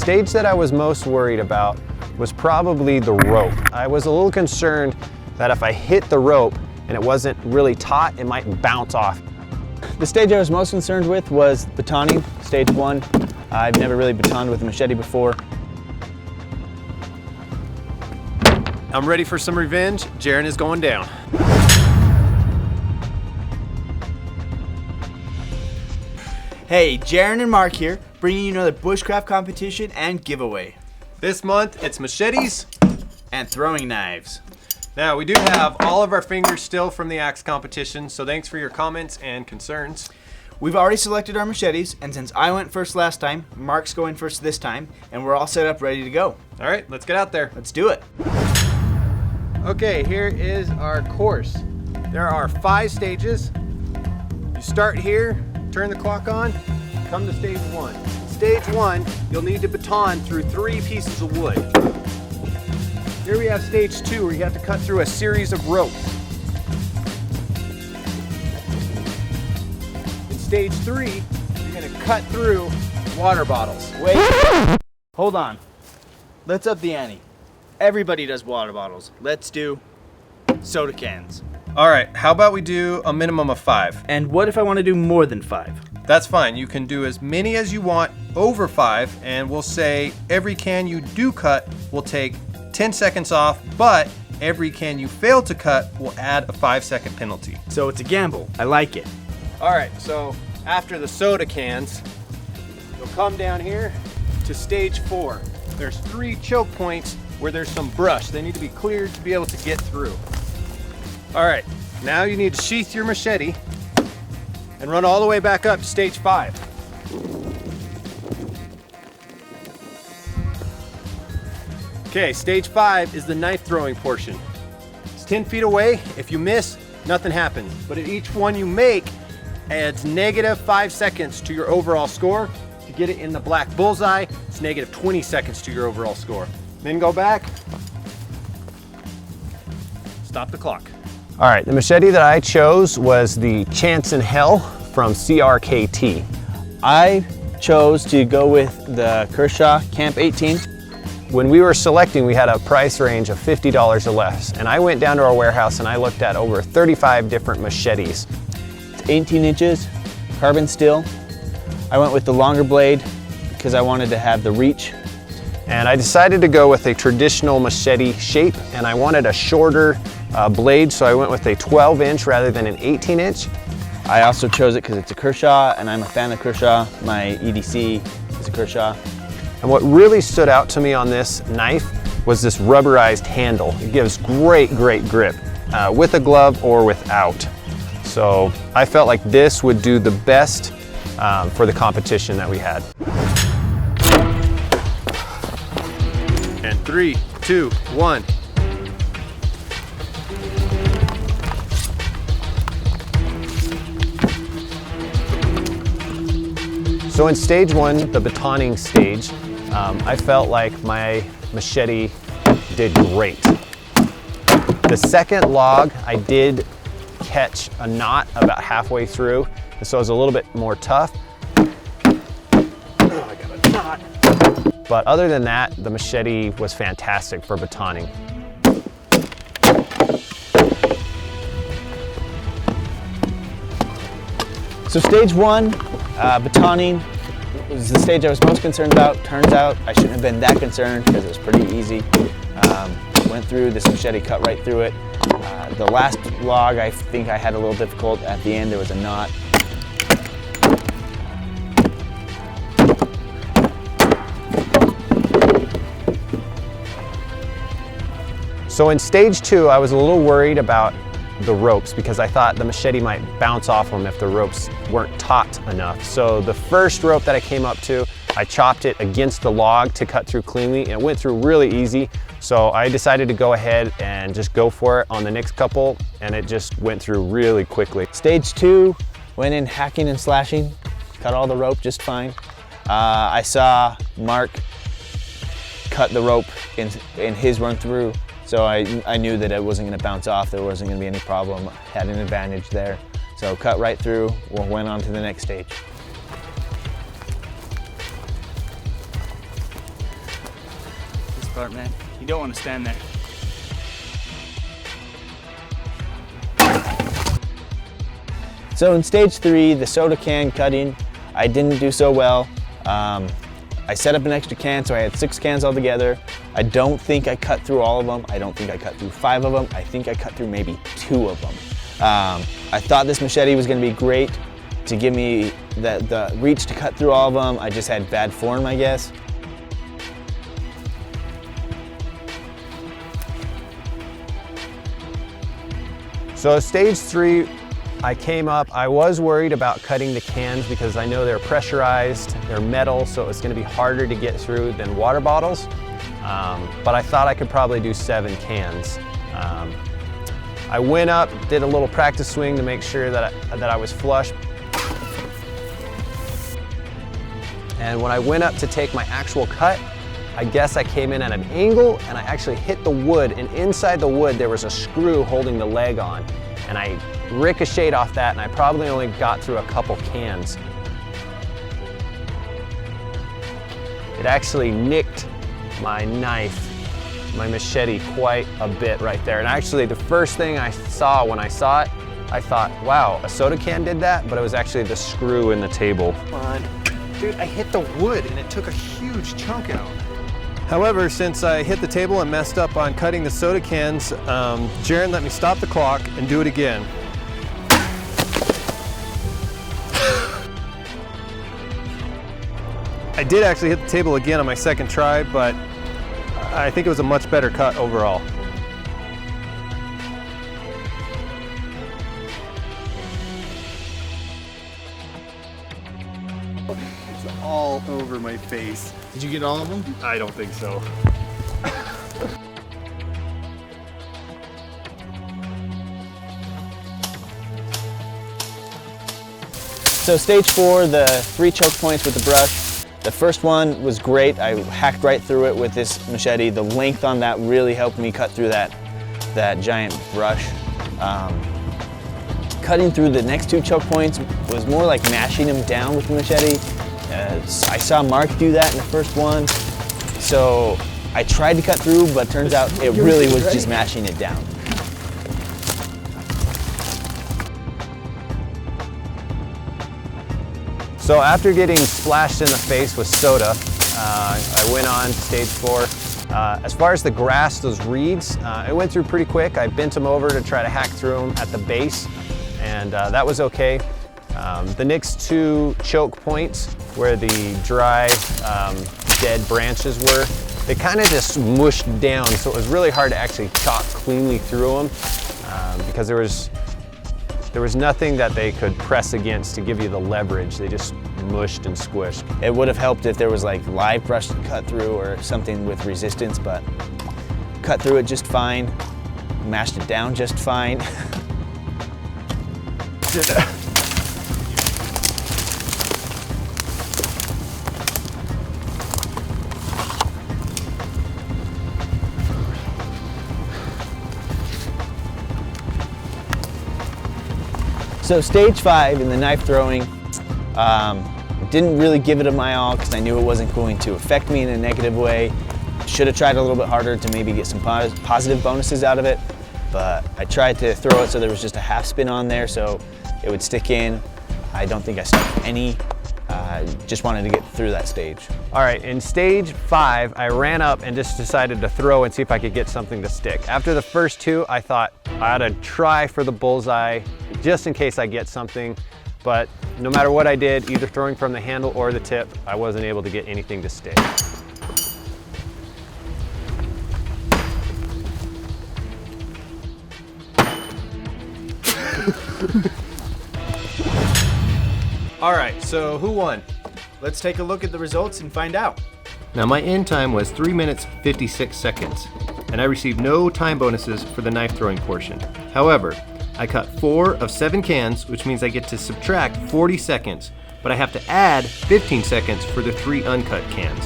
stage that I was most worried about was probably the rope. I was a little concerned that if I hit the rope and it wasn't really taut, it might bounce off. The stage I was most concerned with was batoning, stage 1. I've never really batoned with a machete before. I'm ready for some revenge. Jaron is going down. Hey, Jaron and Mark here, bringing you another bushcraft competition and giveaway. This month, it's machetes and throwing knives. Now, we do have all of our fingers still from the axe competition, so thanks for your comments and concerns. We've already selected our machetes, and since I went first last time, Mark's going first this time, and we're all set up ready to go. All right, let's get out there. Let's do it. Okay, here is our course. There are 5 stages. You start here, turn the clock on, come to stage 1. Stage 1, you'll need to baton through 3 pieces of wood. Here we have stage 2, where you have to cut through a series of ropes. In stage 3, you're gonna cut through water bottles. Wait, hold on. Let's up the ante. Everybody does water bottles. Let's do soda cans. All right, how about we do a minimum of 5? And what if I want to do more than 5? That's fine. You can do as many as you want over 5, and we'll say every can you do cut will take 10 seconds off, but every can you fail to cut will add a 5-second penalty. So it's a gamble. I like it. All right, so after the soda cans, you'll come down here to stage 4. There's 3 choke points where there's some brush. They need to be cleared to be able to get through. All right, now you need to sheath your machete and run all the way back up to stage 5. Okay, stage 5 is the knife throwing portion. It's 10 feet away. If you miss, nothing happens. But at each one you make adds negative 5 seconds to your overall score. To get it in the black bullseye, it's negative 20 seconds to your overall score. Then go back, stop the clock. All right, the machete that I chose was the Chanceinhell from CRKT. I chose to go with the Kershaw Camp 18. When we were selecting, we had a price range of $50 or less, and I went down to our warehouse and I looked at over 35 different machetes. It's 18 inches, carbon steel. I went with the longer blade because I wanted to have the reach. And I decided to go with a traditional machete shape, and I wanted a shorter blade, so I went with a 12-inch rather than an 18-inch. I also chose it because it's a Kershaw, and I'm a fan of Kershaw. My EDC is a Kershaw. And what really stood out to me on this knife was this rubberized handle. It gives great grip with a glove or without. So I felt like this would do the best for the competition that we had. And 3, 2, 1. So in stage 1, the batoning stage, I felt like my machete did great. The second log, I did catch a knot about halfway through, and so it was a little bit more tough. Oh, I got a knot. But other than that, the machete was fantastic for batoning. So stage 1, batoning, was the stage I was most concerned about. Turns out I shouldn't have been that concerned because it was pretty easy. Went through, this machete cut right through it. The last log, I think I had a little difficult. At the end, there was a knot. So in stage 2, I was a little worried about the ropes because I thought the machete might bounce off them if the ropes weren't taut enough. So the first rope that I came up to, I chopped it against the log to cut through cleanly, and it went through really easy. So I decided to go ahead and just go for it on the next couple, and it just went through really quickly. Stage 2, went in hacking and slashing, cut all the rope just fine. I saw Mark cut the rope in his run through, so I knew that it wasn't going to bounce off, there wasn't going to be any problem, had an advantage there. So cut right through, went on to the next stage. part, man. You don't want to stand there. So in stage 3, the soda can cutting, I didn't do so well. I set up an extra can, so I had 6 cans altogether. I don't think I cut through all of them. I don't think I cut through 5 of them. I think I cut through maybe 2 of them. I thought this machete was gonna be great to give me the reach to cut through all of them. I just had bad form, I guess. So stage 3, I came up, I was worried about cutting the cans because I know they're pressurized, they're metal, so it's gonna be harder to get through than water bottles. But I thought I could probably do 7 cans. I went up, did a little practice swing to make sure that I was flush. And when I went up to take my actual cut, I guess I came in at an angle and I actually hit the wood, and inside the wood there was a screw holding the leg on. And I ricocheted off that, and I probably only got through a couple cans. It actually nicked my knife, my machete, quite a bit right there. And actually the first thing I saw when I saw it, I thought, wow, a soda can did that, but it was actually the screw in the table. Come on. Dude, I hit the wood and it took a huge chunk out. However, since I hit the table and messed up on cutting the soda cans, Jaron let me stop the clock and do it again. I did actually hit the table again on my second try, but I think it was a much better cut overall. It's all over my face. Did you get all of them? I don't think so. So stage 4, the 3 choke points with the brush. The first one was great. I hacked right through it with this machete. The length on that really helped me cut through that giant brush. Cutting through the next 2 choke points was more like mashing them down with the machete. I saw Mark do that in the first one. So I tried to cut through, but turns out it really was just mashing it down. So after getting splashed in the face with soda, I went on to stage 4. As far as the grass, those reeds, it went through pretty quick. I bent them over to try to hack through them at the base, and that was okay. The next 2 choke points, where the dry, dead branches were, they kind of just mushed down, so it was really hard to actually chop cleanly through them because there was nothing that they could press against to give you the leverage. They just mushed and squished. It would have helped if there was like live brush to cut through or something with resistance, but cut through it just fine, mashed it down just fine. So stage 5 in the knife throwing, didn't really give it my all because I knew it wasn't going to affect me in a negative way. Should have tried a little bit harder to maybe get some positive bonuses out of it, but I tried to throw it so there was just a half spin on there so it would stick in. I don't think I stuck any. Just wanted to get through that stage. All right, in stage 5, I ran up and just decided to throw and see if I could get something to stick. After the first 2, I thought I ought to try for the bullseye just in case I get something. But no matter what I did, either throwing from the handle or the tip, I wasn't able to get anything to stick. All right, so who won? Let's take a look at the results and find out. Now my end time was 3 minutes 56 seconds, and I received no time bonuses for the knife throwing portion. However, I cut 4 of 7 cans, which means I get to subtract 40 seconds, but I have to add 15 seconds for the 3 uncut cans.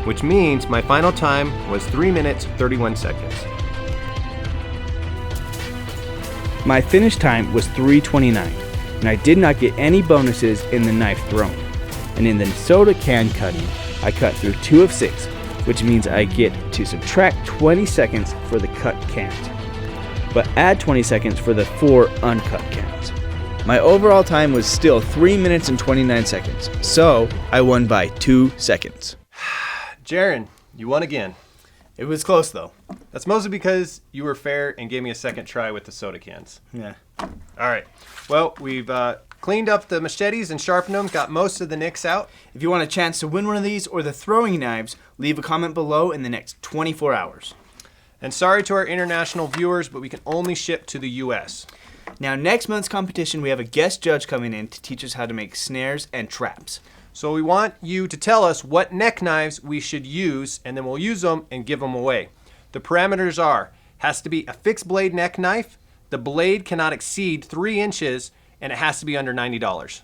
Which means my final time was 3 minutes 31 seconds. My finish time was 3:29, and I did not get any bonuses in the knife thrown. And in the soda can cutting, I cut through 2 of 6, which means I get to subtract 20 seconds for the cut cans, but add 20 seconds for the 4 uncut cans. My overall time was still 3 minutes and 29 seconds, so I won by 2 seconds. Jaron, you won again. It was close though. That's mostly because you were fair and gave me a second try with the soda cans. Yeah. All right. Well, we've cleaned up the machetes and sharpened them, got most of the nicks out. If you want a chance to win one of these or the throwing knives, leave a comment below in the next 24 hours. And sorry to our international viewers, but we can only ship to the US. Now, next month's competition, we have a guest judge coming in to teach us how to make snares and traps. So we want you to tell us what neck knives we should use, and then we'll use them and give them away. The parameters are, has to be a fixed blade neck knife, the blade cannot exceed 3 inches, and it has to be under $90.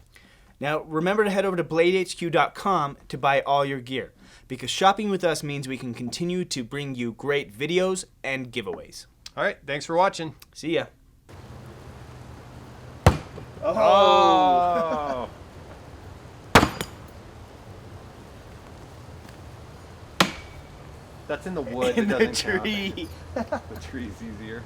Now, remember to head over to bladehq.com to buy all your gear, because shopping with us means we can continue to bring you great videos and giveaways. All right, thanks for watching. See ya. Oh! That's in the wood. In it the doesn't count. tree. The tree's easier.